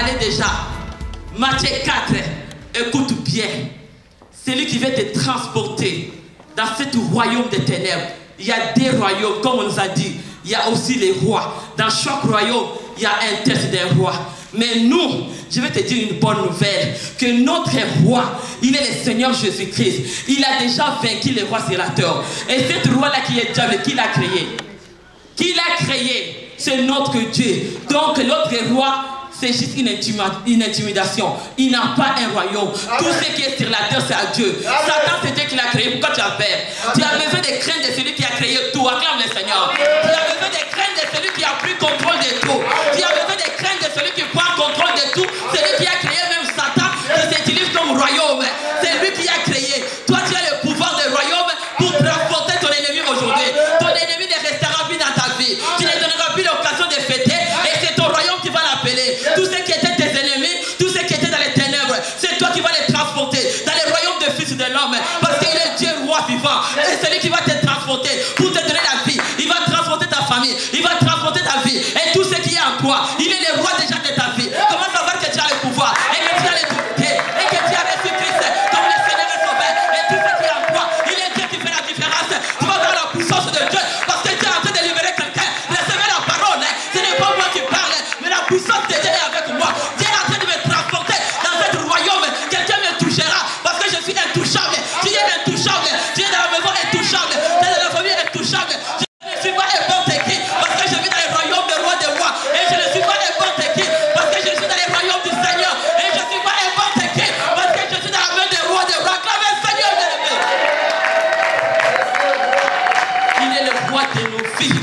parlé déjà. Matthieu 4, écoute bien. C'est lui qui va te transporter dans ce royaume des ténèbres. Il y a des royaumes, comme on nous a dit. Il y a aussi les rois. Dans chaque royaume, il y a un test d'un roi. Mais nous, je vais te dire une bonne nouvelle. Que notre roi, il est le Seigneur Jésus-Christ. Il a déjà vaincu les rois sénateurs. Et ce roi-là qui est diable, qui l'a créé? Qui l'a créé? C'est notre Dieu. Donc notre roi, c'est juste une intimidation. Il n'a pas un royaume. Amen. Tout ce qui est sur la terre, c'est à Dieu. Amen. Satan, c'est Dieu qui l'a créé. Pourquoi tu as peur? Tu as besoin de craindre de celui qui a créé tout. Acclame le Seigneur. Amen. Tu as besoin de craindre de celui qui a pris contrôle de tout. Amen. Tu as besoin de craindre de celui qui prend contrôle de tout. Celui qui a créé même Satan, qui s'utilise comme royaume. C'est lui qui a créé. Toi, tu as le pouvoir de royaume pour transporter ton ennemi aujourd'hui. Ton ennemi ne restera plus dans ta vie. Tu ne donneras plus l'occasion de fêter. Et c'est ton royaume qui va l'appeler. Tous ceux qui étaient tes ennemis, tous ceux qui étaient dans les ténèbres, c'est toi qui vas les transporter dans les royaumes de fils de l'homme. Parce qu'il est Dieu roi vivant. Et celui qui va te transporter pour te donner la vie. Il va transporter ta famille. Il va transporter ta vie. Et tout ce qui est en toi. Il est le roi déjà de ta vie. Comment savoir que tu as le pouvoir? Et que tu as l'autorité. Et que tu as reçu Christ comme le Seigneur et Sauveur. Et tout ce qui est en toi. Il est Dieu qui fait la différence. Tu vas voir la puissance de Dieu. Parce que tu es en train de libérer quelqu'un. Recevez la parole. Ce n'est pas moi qui parle. Mais la puissance de Dieu est avec moi. Dieu est en train de me transporter dans ce royaume. Quelqu'un me touchera. Parce que je suis intouchable. Tu es intouchable. Tu es dans la maison intouchable. Tu es dans la famille intouchable. Je ne suis pas n'importe qui. Parce que je vis dans le royaume des rois des rois. Et je ne suis pas n'importe qui. Parce que je suis dans le royaume du Seigneur. Et je ne suis pas n'importe qui. Parce que je suis dans la main des rois des rois. Acclamez le Seigneur de l'évêque. Il est le roi de nos vies.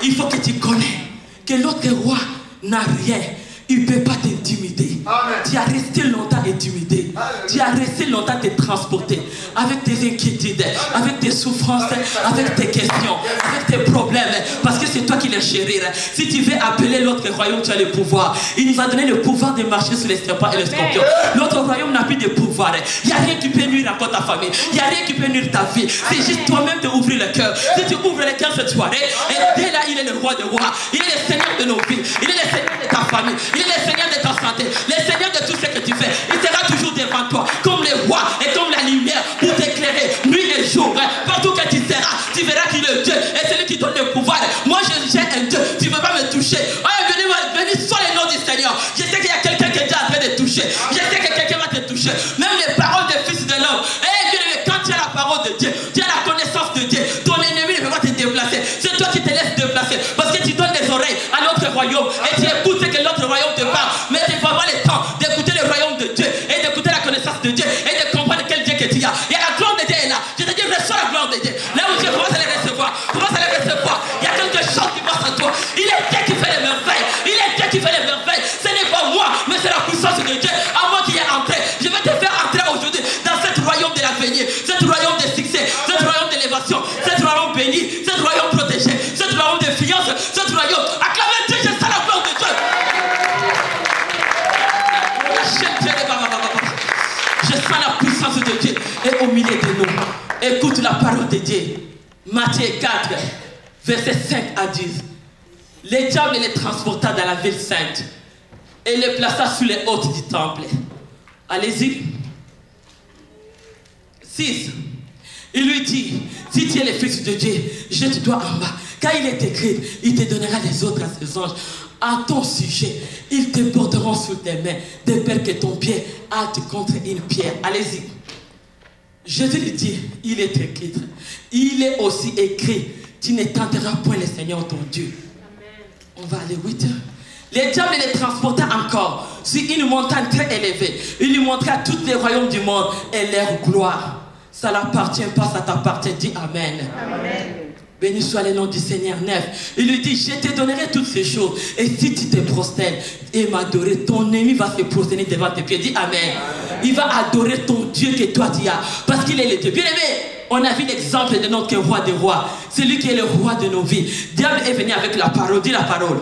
Il faut que tu connais que l'autre roi n'a rien. Il ne peut pas t'intimider. Tu as resté longtemps intimidé. Tu as resté longtemps te transporter avec tes inquiétudes, avec tes souffrances, avec tes questions, avec tes problèmes. Parce que c'est toi qui les chéris. Si tu veux appeler l'autre royaume, tu as le pouvoir. Il nous a donné le pouvoir de marcher sur les serpents et les scorpions. L'autre royaume n'a plus de pouvoir. Il n'y a rien qui peut nuire à ta famille. Il n'y a rien qui peut nuire ta vie. C'est juste toi-même de ouvrir le cœur. Si tu ouvres le cœur cette soirée, et dès là, il est le roi des rois. Il est le Seigneur de nos vies. Il est le Seigneur de ta famille. Il est le Seigneur de ta santé. Le Seigneur de tout ce que tu fais. Il sera toujours devant toi. Comme le roi et comme la lumière pour t'éclairer nuit et jour. Partout que tu seras, tu verras qu'il est Dieu. Et c'est lui qui donne le pouvoir. Moi, j'ai un Dieu. Tu ne peux pas me toucher. Venez, sois le nom du Seigneur. Je sais qu'il y a quelqu'un qui est déjà en train de toucher. Je sais que quelqu'un va te toucher. Même les paroles des fils de l'homme. Quand tu as la parole de Dieu, tu as la connaissance de Dieu. Ton ennemi ne peut pas te déplacer. C'est toi qui te laisses déplacer. Parce que tu donnes les oreilles à l'autre royaume. Et tu écoutes ce que l'autre royaume te parle. Mais tu ne vas pas le temps d'écouter le royaume de Dieu. Et d'écouter la connaissance de Dieu. Et de comprendre quel Dieu que tu as. Il y a la gloire de Dieu est là. Je te dis, reçois la gloire de Dieu. Là où Dieu commence à les recevoir. Commence à les recevoir. Il y a quelque chose qui passe en toi. Il est Dieu qui fait les merveilles. Il est Dieu qui fait les merveilles. Ce n'est pas moi, mais c'est la puissance de Dieu. À moi qui est entré. Je vais te faire entrer aujourd'hui dans ce royaume de l'avenir. Ce royaume de succès. Ce royaume d'élévation. Ce royaume béni. Ce royaume protégé. Ce royaume de fiance. Ce royaume. Acclamez Dieu, je sens la gloire de Dieu. Je sens la puissance de Dieu et au milieu de nous. Écoute la parole de Dieu. Matthieu 4, versets 5 à 10. Le diable les transporta dans la ville sainte et les plaça sous les hôtes du temple. Allez-y. 6. Il lui dit, si tu es le fils de Dieu, jette-toi en bas. Car il est écrit, il te donnera les autres à ses anges. À ton sujet, ils te porteront sur tes mains, de peur que ton pied hâte contre une pierre. Allez-y. Jésus lui dit, il est écrit. Il est aussi écrit, tu ne tenteras point le Seigneur ton Dieu. Amen. On va aller 8. Le diable les transporta encore sur une montagne très élevée. Il lui montra tous les royaumes du monde et leur gloire. Ça n'appartient pas, ça t'appartient. Dis Amen. Amen. Béni soit le nom du Seigneur. 9. Il lui dit, je te donnerai toutes ces choses. Et si tu te prosternes et m'adorer, ton ennemi va se prosterner devant tes pieds. Dis Amen. Amen. Il va adorer ton Dieu que toi tu as. Parce qu'il est le Dieu. Bien aimé, on a vu l'exemple de notre roi des rois. C'est lui qui est le roi de nos vies. Diable est venu avec la parole. Dis la parole.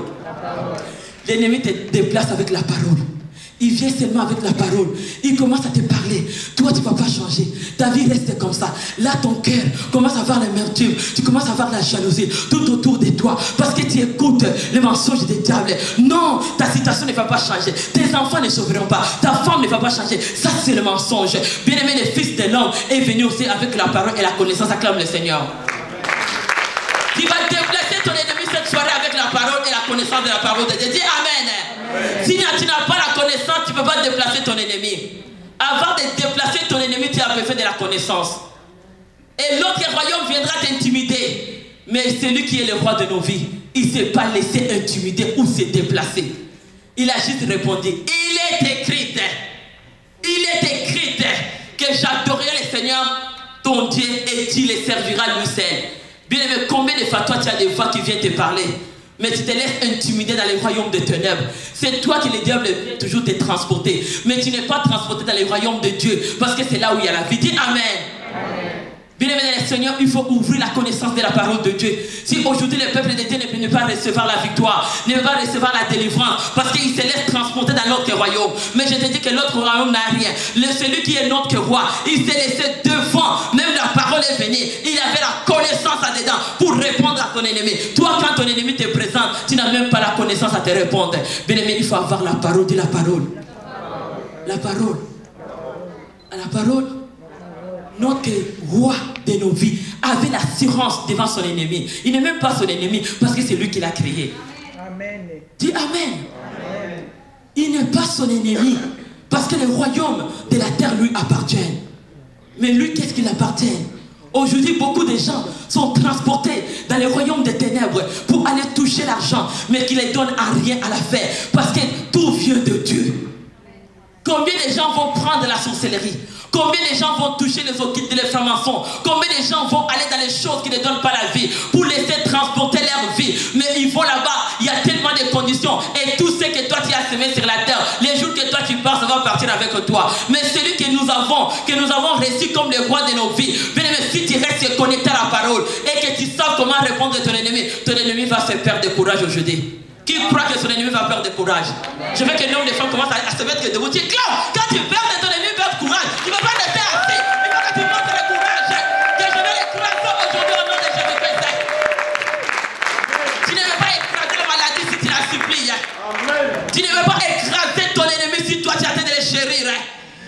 L'ennemi te déplace avec la parole. Il vient seulement avec la parole. Il commence à te parler. Toi, tu ne vas pas changer. Ta vie reste comme ça. Là, ton cœur commence à avoir l'amertume. Tu commences à avoir la jalousie tout autour de toi. Parce que tu écoutes les mensonges des diables. Non, ta situation ne va pas changer. Tes enfants ne sauveront pas. Ta femme ne va pas changer. Ça, c'est le mensonge. Bien-aimé, le Fils de l'homme est venu aussi avec la parole et la connaissance. Acclame le Seigneur. Tu vas déplacer ton ennemi cette soirée avec la parole et la connaissance de la parole de Dieu. Dis Amen. Si tu n'as pas la connaissance, tu ne peux pas déplacer ton ennemi. Avant de déplacer ton ennemi, tu as besoin de la connaissance. Et l'autre royaume viendra t'intimider. Mais celui qui est le roi de nos vies, il ne s'est pas laissé intimider ou se déplacer. Il a juste répondu, il est écrit que j'adorerai le Seigneur, ton Dieu, et tu le serviras lui seul. Bien aimé, combien de fois toi tu as des voix qui viennent te parler, mais tu te laisses intimider dans les royaumes des ténèbres. C'est toi qui le diable vient toujours te transporter. Mais tu n'es pas transporté dans les royaumes de Dieu, parce que c'est là où il y a la vie. Dis Amen. Bien aimé dans le Seigneur, il faut ouvrir la connaissance de la parole de Dieu. Si aujourd'hui le peuple de Dieu ne peut pas recevoir la victoire, ne peut pas recevoir la délivrance, parce qu'il se laisse transporter dans l'autre royaume. Mais je te dis que l'autre royaume n'a rien. Celui qui est notre roi, il s'est laissé devant. Même la parole est venue. Il avait la connaissance là-dedans pour répondre à ton ennemi. Toi, quand ton ennemi te présente, tu n'as même pas la connaissance à te répondre. Bien aimé, il faut avoir la parole. Dis la parole. La parole. La parole. Notre roi de nos vies avait l'assurance devant son ennemi. Il n'est même pas son ennemi parce que c'est lui qui l'a créé. Amen. Dis Amen. Amen. Il n'est pas son ennemi parce que le royaume de la terre lui appartient. Mais lui, qu'est-ce qu'il appartient? Aujourd'hui, beaucoup de gens sont transportés dans les royaumes des ténèbres pour aller toucher l'argent, mais qui ne les donne à rien à la fin parce que tout vient de Dieu. Combien de gens vont prendre la sorcellerie? Combien de gens vont toucher les occultes et les francs-maçons? Combien de gens vont aller dans les choses qui ne donnent pas la vie pour laisser transporter leur vie? Mais ils vont là-bas, il y a tellement de conditions. Et tout ce que toi tu as semé sur la terre, les jours que toi tu pars, ça va partir avec toi. Mais celui que nous avons reçu comme le roi de nos vies, bien aimé, si tu restes connecté à la parole et que tu sais comment répondre à ton ennemi va se perdre de courage aujourd'hui. Qui croit que son ennemi va perdre de courage? Je veux que l'homme des femmes commence à se mettre debout. Tu clames. Quand tu perds de ton ennemi, perd courage. Tu ne peux pas rester assis. Il faut que tu montres le courage. Que je vais l'écraser aujourd'hui au nom de Jésus-Christ. Tu ne veux pas écraser la maladie si tu la supplies. Tu ne veux pas écraser ton ennemi si toi tu as de le chérir.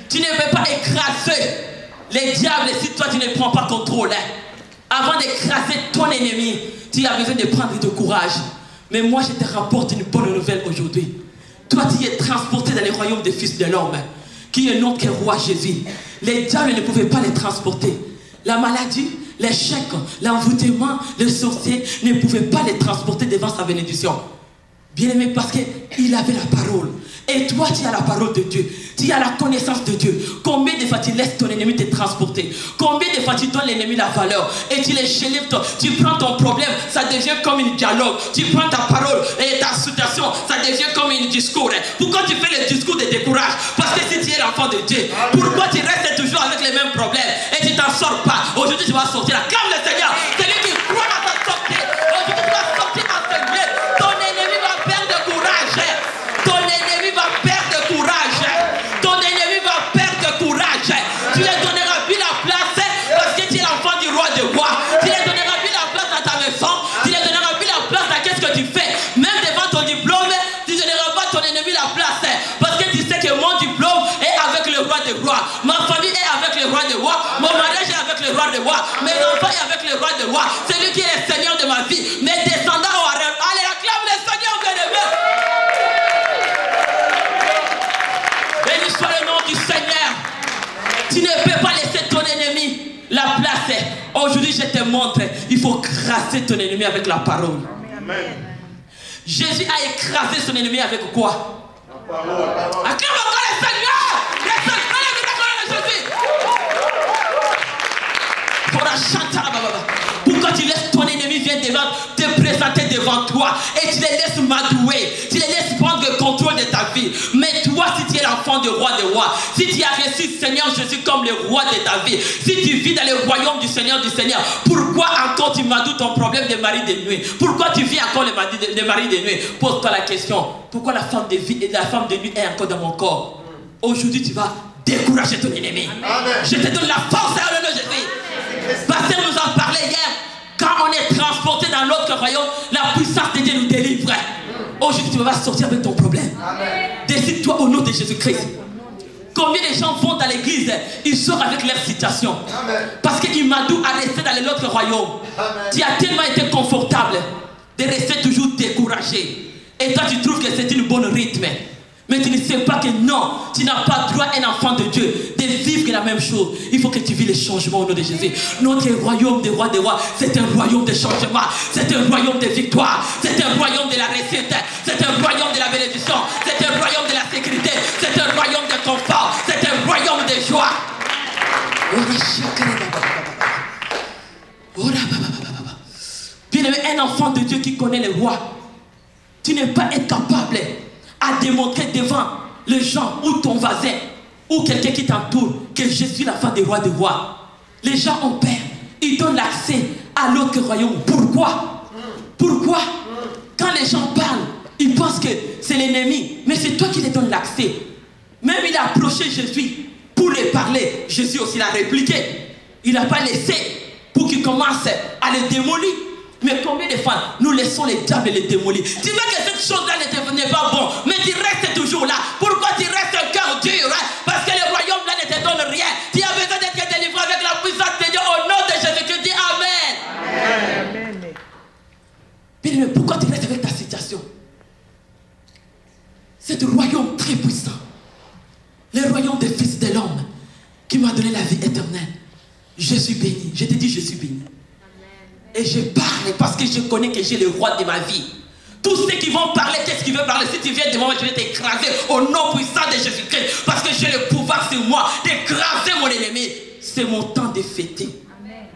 Tu ne veux pas écraser les diables si toi tu ne prends pas contrôle. Avant d'écraser ton ennemi, tu as besoin de prendre du courage. Mais moi, je te rapporte une bonne nouvelle aujourd'hui. Toi, tu es transporté dans les royaumes des fils de l'homme, qui est notre roi Jésus. Les diables ne pouvaient pas les transporter. La maladie, l'échec, l'envoûtement, le sorcier ne pouvaient pas les transporter devant sa bénédiction. Bien aimé, parce qu'il avait la parole. Et toi, tu as la parole de Dieu. Tu as la connaissance de Dieu. Combien de fois tu laisses ton ennemi te transporter? Combien de fois tu donnes l'ennemi la valeur? Et tu les chélis, tu prends ton problème, ça devient comme un dialogue. Tu prends ta parole et ta situation, ça devient comme un discours. Pourquoi tu fais le discours de décourage? Parce que si tu es l'enfant de Dieu, pourquoi tu restes toujours avec les mêmes problèmes et tu t'en sors pas? Aujourd'hui, tu vas sortir. Acclame le Seigneur. C'est lui qui croit à ta sortie. Aujourd'hui, tu vas sortir dans cette grève. Ton ennemi va perdre courage. Ton ennemi va perdre courage. Ton ennemi va perdre courage. Tu lui donneras plus la place parce que tu es l'enfant du roi de roi. Tu lui donneras plus la place dans ta maison. Tu lui donneras plus la place dans qu'est-ce que tu fais. Même devant ton diplôme, tu ne donneras pas ton ennemi la place. Parce que tu sais que mon diplôme est avec le roi de roi. Ma famille est avec le roi de roi. Mon mariage est avec le roi de roi. Mes enfants sont avec le roi de roi. C'est lui qui est le Seigneur de ma vie. Mes descendants ont arrêté. Allez, acclame le Seigneur de l'Évêque. Béni soit le nom du Seigneur. Tu ne peux pas laisser ton ennemi la place. Aujourd'hui, je te montre. Il faut crasser ton ennemi avec la parole. Amen. Jésus a écrasé son ennemi avec quoi? La parole. Acclame encore le Seigneur. Le Seigneur de Jésus. Pourquoi tu laisses ton ennemi venir devant te te présenter devant toi et tu les laisses m'adouer, tu les laisses prendre le contrôle de ta vie. Mais toi, si tu es l'enfant du roi des rois, si tu as reçu Seigneur Jésus comme le roi de ta vie, si tu vis dans le royaume du Seigneur, pourquoi encore tu m'adoues ton problème de mari de nuit? Pourquoi tu vis encore le mari de nuit? Pose-toi la question, pourquoi la femme de nuit est encore dans mon corps? Aujourd'hui, tu vas décourager ton ennemi. Amen. Je te donne la force à le nom de Jésus. Pasteur nous en parlait hier. Quand on est transporté dans l'autre royaume, la puissance de Dieu nous délivre. Aujourd'hui, tu vas sortir avec ton problème. Décide-toi au nom de Jésus-Christ. Combien de gens vont dans l'église, ils sortent avec leur situation. Amen. Parce qu'ils m'adouent à rester dans l'autre royaume. Amen. Tu as tellement été confortable de rester toujours découragé. Et toi, tu trouves que c'est une bonne rythme. Mais tu ne sais pas que non, tu n'as pas droit, un enfant de Dieu, de vivre la même chose. Il faut que tu vis les changements au nom de Jésus. Notre royaume des rois, c'est un royaume de changement. C'est un royaume de victoire. C'est un royaume de la réussite. C'est un royaume de la bénédiction. C'est un royaume de la sécurité. C'est un royaume de confort. C'est un royaume de joie. Bien-aimé, un enfant de Dieu qui connaît le roi, tu n'es pas incapable à démontrer devant les gens ou ton voisin ou quelqu'un qui t'entoure que je suis la femme des rois des rois. Les gens ont peur. Ils donnent l'accès à l'autre royaume. Pourquoi? Pourquoi? Quand les gens parlent, ils pensent que c'est l'ennemi. Mais c'est toi qui les donnes l'accès. Même il a approché Jésus pour lui parler. Jésus aussi l'a répliqué. Il n'a pas laissé pour qu'il commence à le démolir. Mais combien de fois nous laissons les diables les démolir? Tu vois que cette chose-là n'est pas bon, mais tu restes toujours là. Pourquoi tu restes un cœur dur? Hein? Parce que le royaume là ne te donne rien. Tu as besoin d'être délivré avec la puissance de Dieu au nom de Jésus. Dis Amen. Amen. Mais pourquoi tu restes avec ta situation? C'est un royaume très puissant. Le royaume des fils de l'homme qui m'a donné la vie éternelle. Je suis béni. Je te dis, je suis béni. Et je parle parce que je connais que j'ai le roi de ma vie. Tous ceux qui vont parler, qu'est-ce qu'ils veulent parler? Si tu viens de moi, je vais t'écraser au nom puissant de Jésus-Christ. Parce que j'ai le pouvoir sur moi d'écraser mon ennemi. C'est mon temps de fêter. Amen.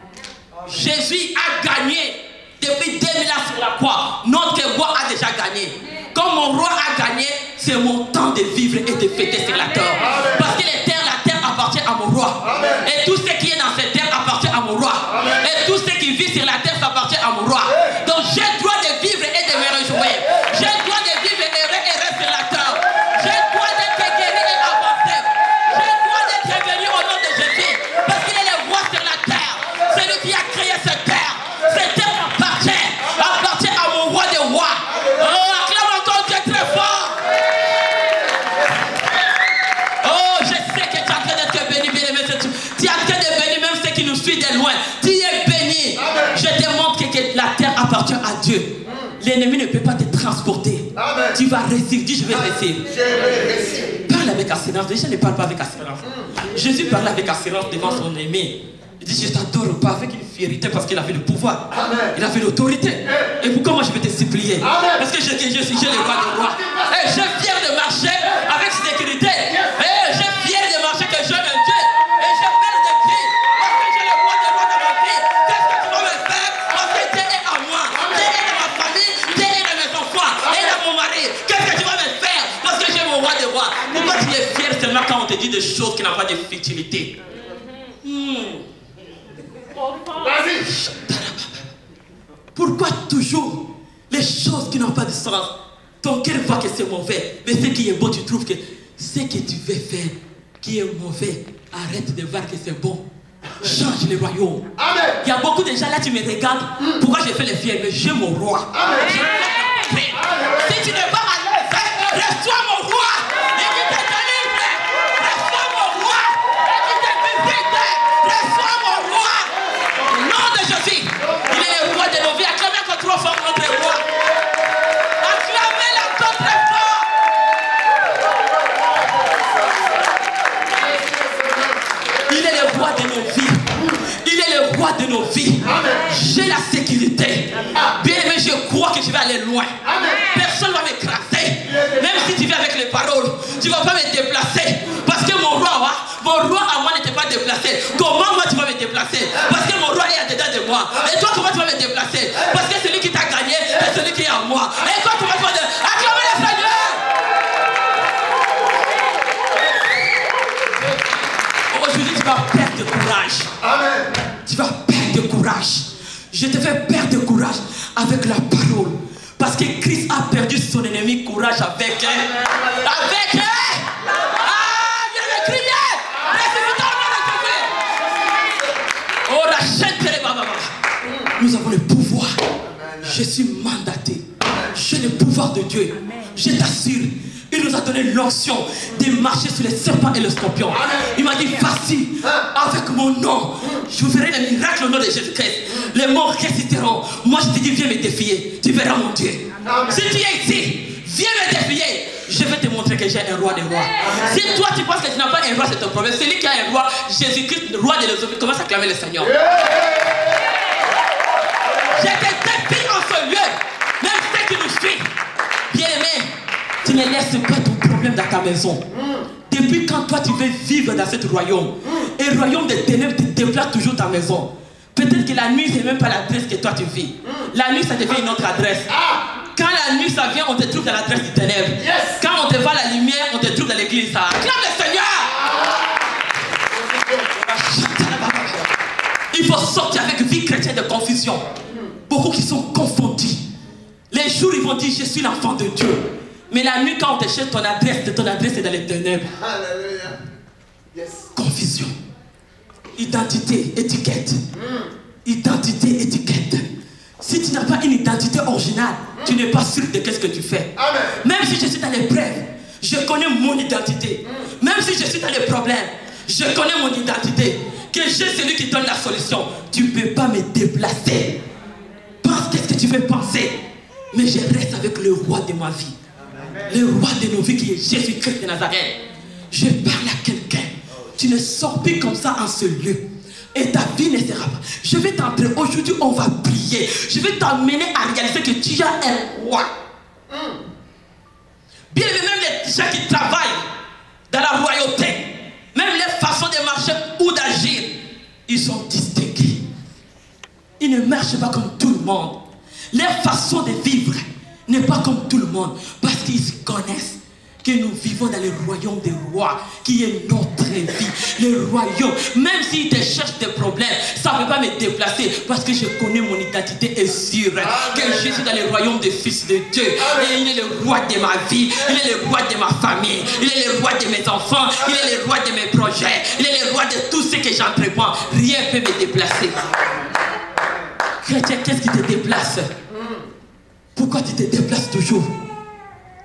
Jésus a gagné depuis 2000 ans sur la croix. Notre roi a déjà gagné. Comme mon roi a gagné, c'est mon temps de vivre et de fêter sur la terre. Parce que la terre appartient à mon roi. Amen. Et tout ce qui est dans cette terre appartient à mon roi. Amen. Et tout ce qui vit sur la terre appartient à mon roi. Donc j'ai le droit de vivre et de me réjouir. J'ai le droit de vivre et rester sur la terre. J'ai le droit d'être guéri et avancé. J'ai le droit d'être béni au nom de Jésus. Parce qu'il est le roi sur la terre. C'est lui qui a créé cette terre. Cette terre appartient à mon roi des rois. Oh, acclame encore Dieu très fort. Oh, je sais que tu es en train d'être béni, bien-aimé. Tu es en train de bénir même ceux qui nous suivent de loin. Tu es béni. Amen. Je te montre que la terre appartient à Dieu. L'ennemi ne peut pas te transporter. Amen. Tu vas réussir. Dis, je vais réussir. Parle avec assurance. Les gens ne parlent pas avec assurance. Jésus parlait avec assurance devant son aimé. Il dit, je t'adore pas avec une fierté parce qu'il avait le pouvoir. Amen. Il avait l'autorité. Et pourquoi moi je vais te supplier? Amen. Parce que j'ai le roi des rois. Et je suis fier de marcher avec sécurité. Et je suis fier de marcher que je me Dieu. Et je fais des cris parce que j'ai le roi des rois dans ma vie. Qu'est-ce que tu vas me faire? Parce que Dieu est à moi. Dieu est dans ma famille. Dieu est dans mes enfants. Et dans mon mari. Qu'est-ce que tu vas me faire? Parce que j'ai mon roi des rois. Pourquoi tu es fier seulement quand on te dit des choses qui n'ont pas de futilité? Pourquoi toujours les choses qui n'ont pas de sens? Ton cœur voit que c'est mauvais, mais ce qui est bon, tu trouves que ce que tu veux faire qui est mauvais, arrête de voir que c'est bon. Change le royaume. Amen. Il y a beaucoup de gens là, tu me regardes. Pourquoi je fais les fiers? Mais j'ai mon roi. Amen. Si tu n'es pas à l'aise, reçois mon roi. Et qui te délivre. Reçois mon roi. Et qui te visite. Reçois mon roi. Au nom de Jésus. Il est le roi de nos vies. Acclamez encore trop fort notre roi. Acclamez-le encore très fort. Il est le roi de nos vies. Il est le roi de nos vies. J'ai la sécurité. Bien aimé, je crois que je vais aller loin. Amen. Personne ne va m'écraser. Même si tu viens avec les paroles, tu ne vas pas me déplacer. Parce que mon roi à moi n'était pas déplacé. Comment moi tu vas me déplacer? Parce que mon roi est dedans de moi. Et toi, comment tu vas me déplacer? Parce que celui qui t'a gagné, Amen. Tu vas perdre courage. Je te fais perdre courage avec la parole. Parce que Christ a perdu son ennemi courage avec elle. Avec elle. Ah, viens le crier. Oh, la chaîne. Nous avons le pouvoir. Je suis mandaté. J'ai le pouvoir de Dieu. Je t'assure. Il nous a donné l'onction de marcher sur les serpents et les scorpions. Il m'a dit, voici, avec mon nom, je vous ferai les miracles au nom de Jésus-Christ. Les morts résisteront. Moi, je te dis, viens me défier. Tu verras mon Dieu. Si tu es ici, viens me défier. Je vais te montrer que j'ai un roi des rois. Si toi, tu penses que tu n'as pas un roi, c'est ton problème. Celui qui a un roi, Jésus-Christ, le roi des hommes, commence à clamer le Seigneur. Je te défie en ce lieu. Même ceux qui nous suivent, bien aimé, tu ne laisses pas ton problème dans ta maison. Depuis quand toi tu veux vivre dans ce royaume, et le royaume des ténèbres te déplace toujours ta maison. Peut-être que la nuit, c'est même pas l'adresse que toi tu vis. La nuit, ça devient une autre adresse. Quand la nuit, ça vient, on te trouve dans l'adresse du ténèbre. Quand on te voit la lumière, on te trouve dans l'église. Acclame le Seigneur. Il faut sortir avec vie chrétienne de confusion. Beaucoup qui sont confondus. Les jours, ils vont dire, je suis l'enfant de Dieu. Mais la nuit, quand on te cherche ton adresse est dans les ténèbres. Alléluia. Yes. Confusion. Identité, étiquette. Identité, étiquette. Si tu n'as pas une identité originale, tu n'es pas sûr de ce que tu fais. Amen. Même si je suis dans l'épreuve, je connais mon identité. Même si je suis dans les problèmes, je connais mon identité. Que j'ai celui qui donne la solution. Tu ne peux pas me déplacer. Pense qu'est-ce que tu veux penser. Mais je reste avec le roi de ma vie. Le roi de nos vies qui est Jésus-Christ de Nazareth. Je parle à quelqu'un. Tu ne sors plus comme ça en ce lieu. Et ta vie ne sera pas. Je vais t'entrer. Aujourd'hui, on va prier. Je vais t'emmener à réaliser que tu as un roi. Bien même les gens qui travaillent dans la royauté, même les façons de marcher ou d'agir, ils sont distingués. Ils ne marchent pas comme tout le monde. Leur façon de vivre n'est pas comme tout le monde. Parce qu'ils connaissent que nous vivons dans le royaume des rois, qui est notre vie. Le royaume, même s'ils te cherchent des problèmes, ça ne peut pas me déplacer, parce que je connais mon identité est sûre. Que je suis dans le royaume des fils de Dieu. Et il est le roi de ma vie, il est le roi de ma famille, il est le roi de mes enfants, il est le roi de mes projets, il est le roi de tout ce que j'entreprends. Rien ne peut me déplacer. Chrétien, qu'est-ce qui te déplace? Pourquoi tu te déplaces toujours?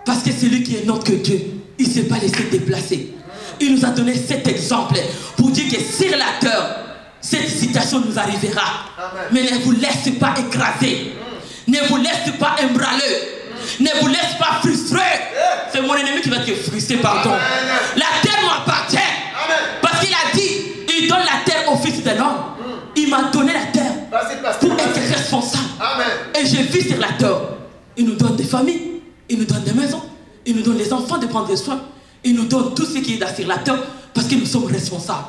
Parce que celui qui est notre Dieu, il ne s'est pas laissé déplacer. Il nous a donné cet exemple pour dire que sur la terre, cette situation nous arrivera. Amen. Mais ne vous laissez pas écraser. Ne vous laissez pas ébranler. Ne vous laissez pas frustrer. C'est mon ennemi qui va te frustrer, pardon. Amen. La terre m'appartient. Parce qu'il a dit, il donne la terre au fils de l'homme. Il m'a donné la terre pour être responsable. Amen. Et je vis sur la terre. Il nous donne des familles. Il nous donne des maisons, il nous donne les enfants de prendre des soins, il nous donne tout ce qui est sur la terre parce que nous sommes responsables.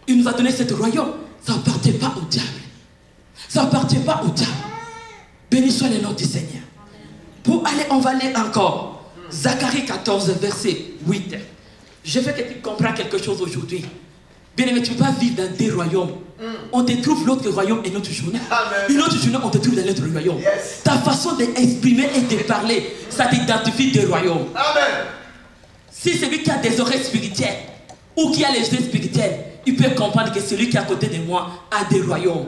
Il nous a donné ce royaume, ça n'appartient pas au diable. Ça n'appartient pas au diable. Béni soit le nom du Seigneur. Pour aller, on va lire encore. Zacharie 14, verset 8. Je veux que tu comprennes quelque chose aujourd'hui. Bien aimé, tu ne peux pas vivre dans des royaumes. On te trouve l'autre royaume et notre journée. Une autre journée, on te trouve dans l'autre royaume. Yes. Ta façon d'exprimer et de parler, ça t'identifie des royaumes. Amen. Si celui qui a des oreilles spirituelles ou qui a les yeux spirituels, il peut comprendre que celui qui est à côté de moi a des royaumes.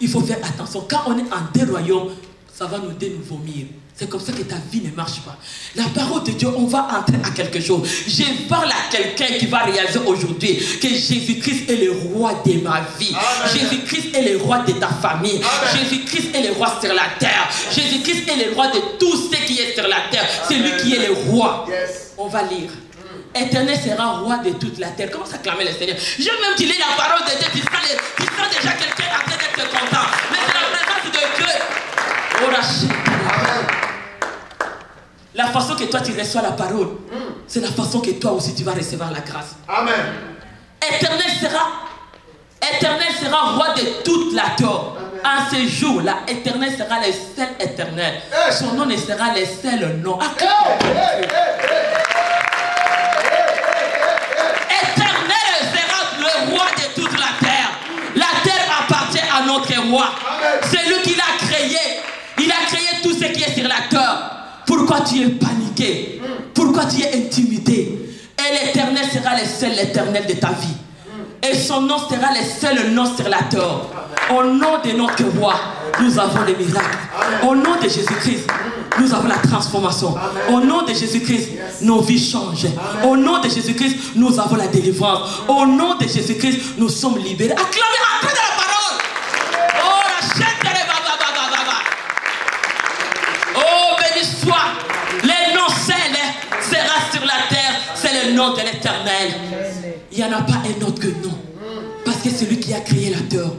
Il faut faire attention. Quand on est en des royaumes, ça va nous vomir. C'est comme ça que ta vie ne marche pas. La parole de Dieu, on va entrer à quelque chose. Je parle à quelqu'un qui va réaliser aujourd'hui que Jésus-Christ est le roi de ma vie. Jésus-Christ est le roi de ta famille. Jésus-Christ est le roi sur la terre. Jésus-Christ est le roi de tout ce qui est sur la terre. C'est lui qui est le roi. Yes. On va lire. Éternel sera roi de toute la terre. Comment ça clamer le Seigneur? Je vais même dire la parole de Dieu. Tu sens déjà quelqu'un en train d'être content. Mais c'est la présence de Dieu. Oh, la façon que toi tu reçois la parole, c'est la façon que toi aussi tu vas recevoir la grâce. Amen. Éternel sera roi de toute la terre. En ce jour-là, Éternel sera le seul éternel. Son nom ne sera le seul nom. Éternel sera le roi de toute la terre. La notre roi. C'est lui qui l'a créé. Il a créé tout ce qui est sur la terre. Pourquoi tu es paniqué? Pourquoi tu es intimidé? Et l'Éternel sera le seul l'Éternel de ta vie. Et son nom sera le seul nom sur la terre. Au nom de notre roi, nous avons les miracles. Au nom de Jésus-Christ, nous avons la transformation. Au nom de Jésus-Christ, nos vies changent. Au nom de Jésus-Christ, nous avons la délivrance. Au nom de Jésus-Christ, nous sommes libérés. Acclamez après de la parole. Oh, la chaîne de oh, béni soit. Le nom seul sera sur la terre. C'est le nom de l'Éternel. Il n'y en a pas un autre que nous. Parce que c'est lui qui a créé la terre.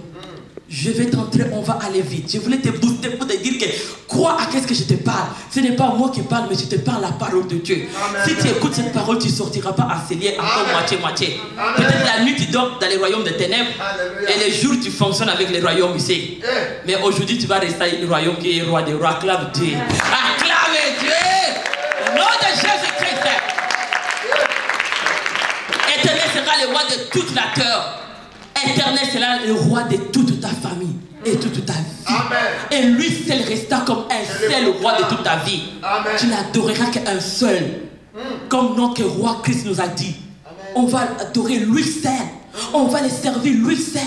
Je vais t'entrer, on va aller vite. Je voulais te booster pour te dire que crois à qu'est-ce que je te parle. Ce n'est pas moi qui parle, mais je te parle la parole de Dieu. Amen. Si tu écoutes cette parole, tu ne sortiras pas enseigné encore moitié-moitié. Peut-être la nuit tu dors dans les royaumes des ténèbres. Alléluia. Et les jours tu fonctionnes avec les royaumes ici. Mais aujourd'hui tu vas rester avec le royaume qui est roi des rois. Acclame Dieu. Acclame Dieu. Au nom de Jésus-Christ. Éternel sera le roi de toute la terre. Éternel sera le roi de toute ta famille et toute ta vie. Amen. Et lui seul resta comme un seul roi de toute ta vie. Amen. Tu n'adoreras qu'un seul. Comme notre roi Christ nous a dit. Amen. On va adorer lui seul. On va le servir lui seul.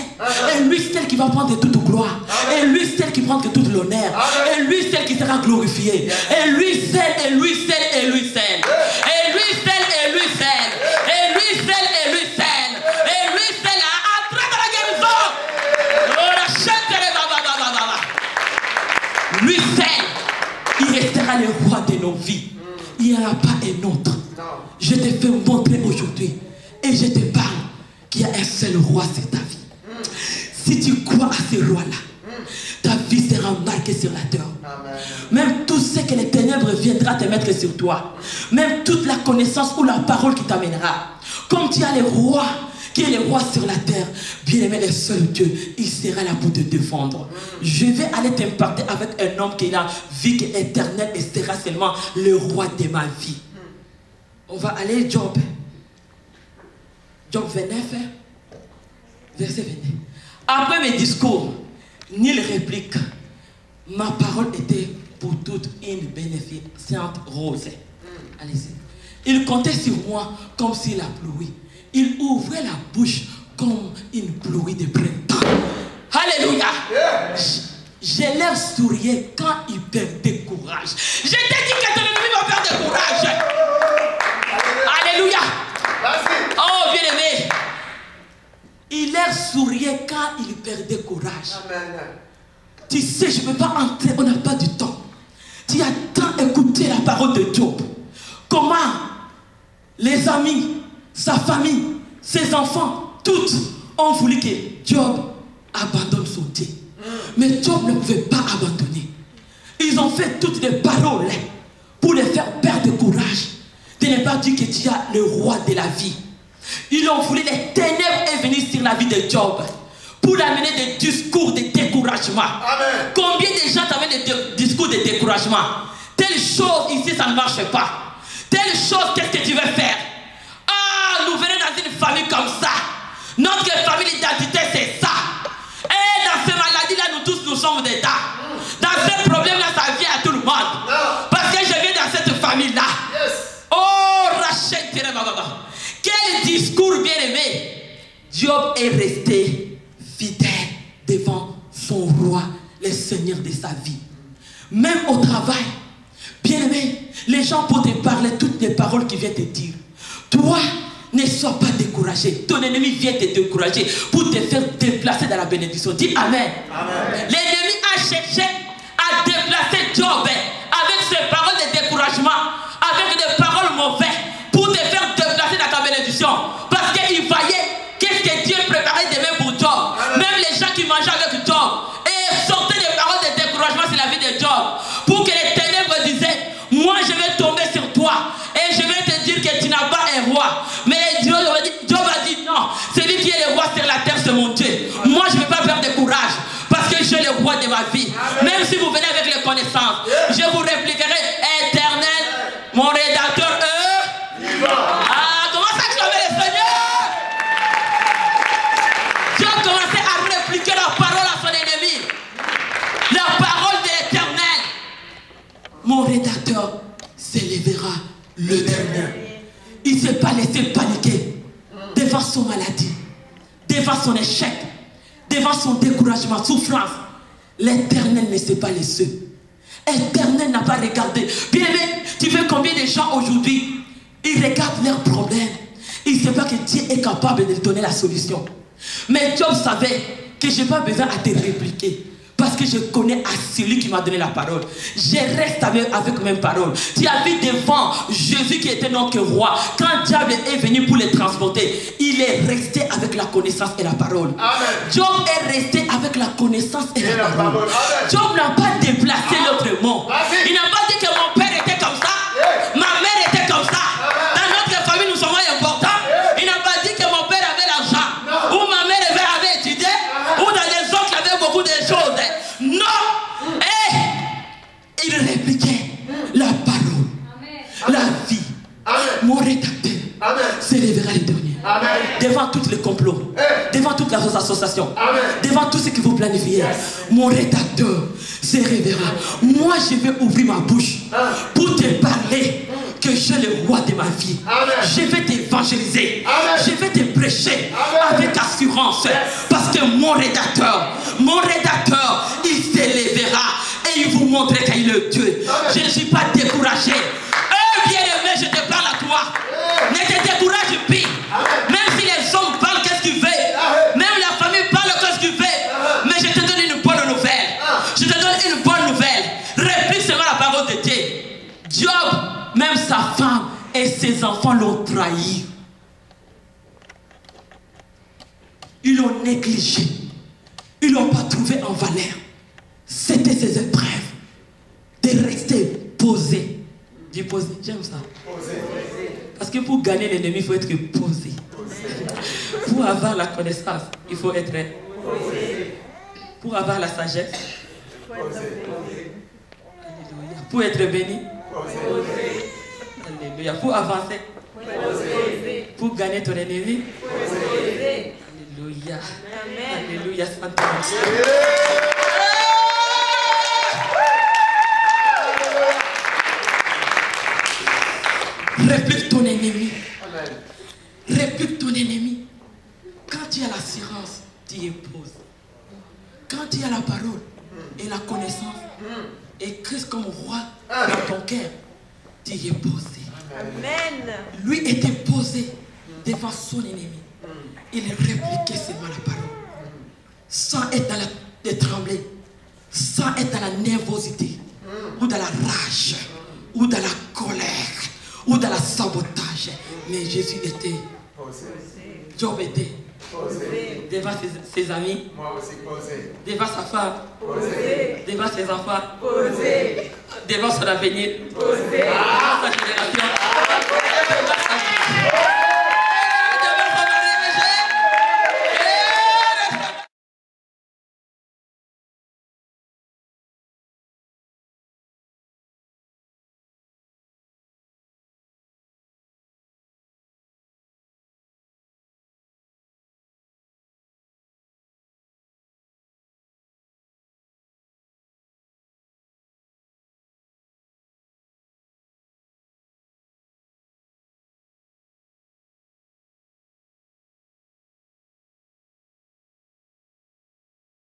Et lui seul qui va prendre toute gloire. Amen. Et lui seul qui prend toute l'honneur. Et lui seul qui sera glorifié. Et lui seul, et lui seul, et lui seul. Et lui seul, et lui seul. Et lui seul, et lui seul. Et lui seul. Lui seul, il restera le roi de nos vies. Il n'y en a pas un autre. Je te fais montrer aujourd'hui et je te parle qu'il y a un seul roi sur ta vie. Si tu crois à ce roi-là, ta vie sera marquée sur la terre. Même tout ce que les ténèbres viendra te mettre sur toi, même toute la connaissance ou la parole qui t'amènera. Comme tu as le roi qui est le roi sur la terre, bien aimé, le seul Dieu, il sera là pour te défendre. Je vais aller t'imparter avec un homme qui est là, vie qui est éternelle et sera seulement le roi de ma vie. On va aller Job. Job 29, verset 29. Après mes discours, ni le réplique, ma parole était pour toute une bénéficiente rose. Allez-y. Il comptait sur moi comme si la pluie. Il ouvrait la bouche comme une pluie de printemps. Alléluia. J'ai l'air souriant quand il perdait courage. Je t'ai dit que ton ennemi va perdre courage. Alléluia. Oh, bien aimé. Il l'air souriant quand il perdait courage. Amen. Tu sais, je ne peux pas entrer, on n'a pas du temps. Tu as tant écouté la parole de Job. Comment les amis, sa famille, ses enfants, tous ont voulu que Job abandonne son Dieu. Mais Job ne pouvait pas abandonner. Ils ont fait toutes les paroles pour les faire perdre courage. De ne pas dire que tu as le roi de la vie. Ils ont voulu les ténèbres et venir sur la vie de Job pour amener des discours de découragement. Amen. Combien de gens t'amènent des discours de découragement? Telle chose ici, ça ne marche pas. Telle chose, qu'est-ce que tu veux faire? Ah, nous venons dans une famille comme ça. Notre famille, l'identité, c'est ça. Et dans ces maladies-là, nous tous, nous sommes dedans. Dans ces problèmes-là, ça vient à tout le monde. Parce que je viens dans cette famille-là. Oh, Rachel, quel discours bien-aimé. Job est resté fidèle devant son roi, le Seigneur de sa vie. Même au travail, bien-aimé, les gens peuvent te parler toutes les paroles qu'il vient te dire. Toi, ne sois pas découragé. Ton ennemi vient te décourager pour te faire déplacer dans la bénédiction. Dis Amen. L'ennemi a cherché à déplacer Job avec ses paroles de découragement, avec des paroles mauvaises, pour te faire déplacer dans ta bénédiction. Parce qu'il voyait qu'est-ce que Dieu préparait demain pour Job. Même les gens qui mangeaient avec Job et sortaient des paroles de découragement sur la vie de Job, pour que les ténèbres disaient, moi je vais tomber sur toi et je vais te dire que tu n'as pas un roi. Mais Job a dit non, celui qui est le roi sur la terre, c'est mon Dieu. Moi je ne vais pas perdre de courage parce que je suis le roi de ma vie. Même si vous venez avec les connaissances, l'Éternel. Il ne s'est pas laissé paniquer devant son maladie, devant son échec, devant son découragement, souffrance. L'Éternel ne s'est pas laissé. L'Éternel n'a pas regardé. Bien aimé, tu veux combien de gens aujourd'hui, ils regardent leurs problèmes. Ils ne savent pas que Dieu est capable de donner la solution. Mais Job savait que je n'ai pas besoin à te répliquer. Parce que je connais à celui qui m'a donné la parole. Je reste avec mes paroles. Tu as vu devant Jésus qui était notre roi. Quand le diable est venu pour les transporter, il est resté avec la connaissance et la parole. Amen. Job est resté avec la connaissance et la parole. Job n'a pas déplacé l'autre mot. Il n'a pas dit que mon père était comme ça. Ma mère était comme ça. Dans notre famille, nous sommes importants. Il n'a pas dit que mon père avait l'argent. Ou ma mère avait étudié. Ou dans les autres, il y avait beaucoup de choses. Non! Et il répliquait la parole, la vie. Amen. Mon rédacteur s'élèvera les derniers. Devant tous les complots, devant toutes les associations, devant tout ce que vous planifiez. Mon rédacteur se révélera. Moi, je vais ouvrir ma bouche pour te parler que je suis le roi de ma vie. Je vais t'évangéliser. Je vais te prêcher avec assurance. Parce que mon rédacteur, il s'élèvera et il vous montrera qu'il est Dieu. Je ne suis pas découragé. Bien-aimé, je te parle à toi. Ne te décourage pas. Même si les hommes parlent, qu'est-ce qu'ils veulent. Même la famille parle, qu'est-ce qu'ils veulent. Mais je te donne une bonne nouvelle. Je te donne une bonne nouvelle. Réplique seulement la parole de Dieu. Job, même sa femme et ses enfants l'ont trahi. Ils l'ont négligé. Ils ne l'ont pas trouvé en valeur. C'était ses épreuves. De rester posé. Dis posé, j'aime ça. Parce que pour gagner l'ennemi, il faut être posé. Pour avoir la connaissance, il faut être posé. Pour avoir la sagesse, alléluia. Pour être béni, alléluia. Pour avancer, pour gagner ton ennemi, alléluia. Alléluia. Réplique ton ennemi. Réplique ton ennemi. Quand tu as l'assurance, tu es posé. Quand tu as la parole et la connaissance et Christ comme roi dans ton cœur, tu es posé. Amen. Lui était posé devant son ennemi. Il répliquait seulement la parole. Sans être dans le trembler, sans être dans la nervosité, ou dans la rage, ou dans la colère, ou dans la sabotage. Mais Jésus était posé. Job était posé. Devant ses amis, moi aussi posé. Devant sa femme, posé. Devant ses enfants, posé. Devant son avenir, posé. Devant sa génération.